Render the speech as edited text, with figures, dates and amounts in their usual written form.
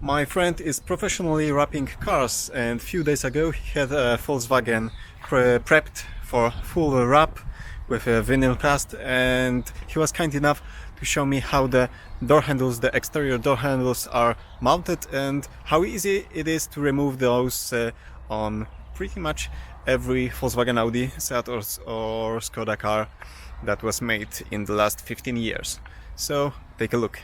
My friend is professionally wrapping cars, and a few days ago he had a Volkswagen prepped for full wrap with a vinyl cast, and he was kind enough to show me how the door handles, the exterior door handles are mounted and how easy it is to remove those on pretty much every Volkswagen Audi, Seat or Skoda car that was made in the last 15 years. So take a look.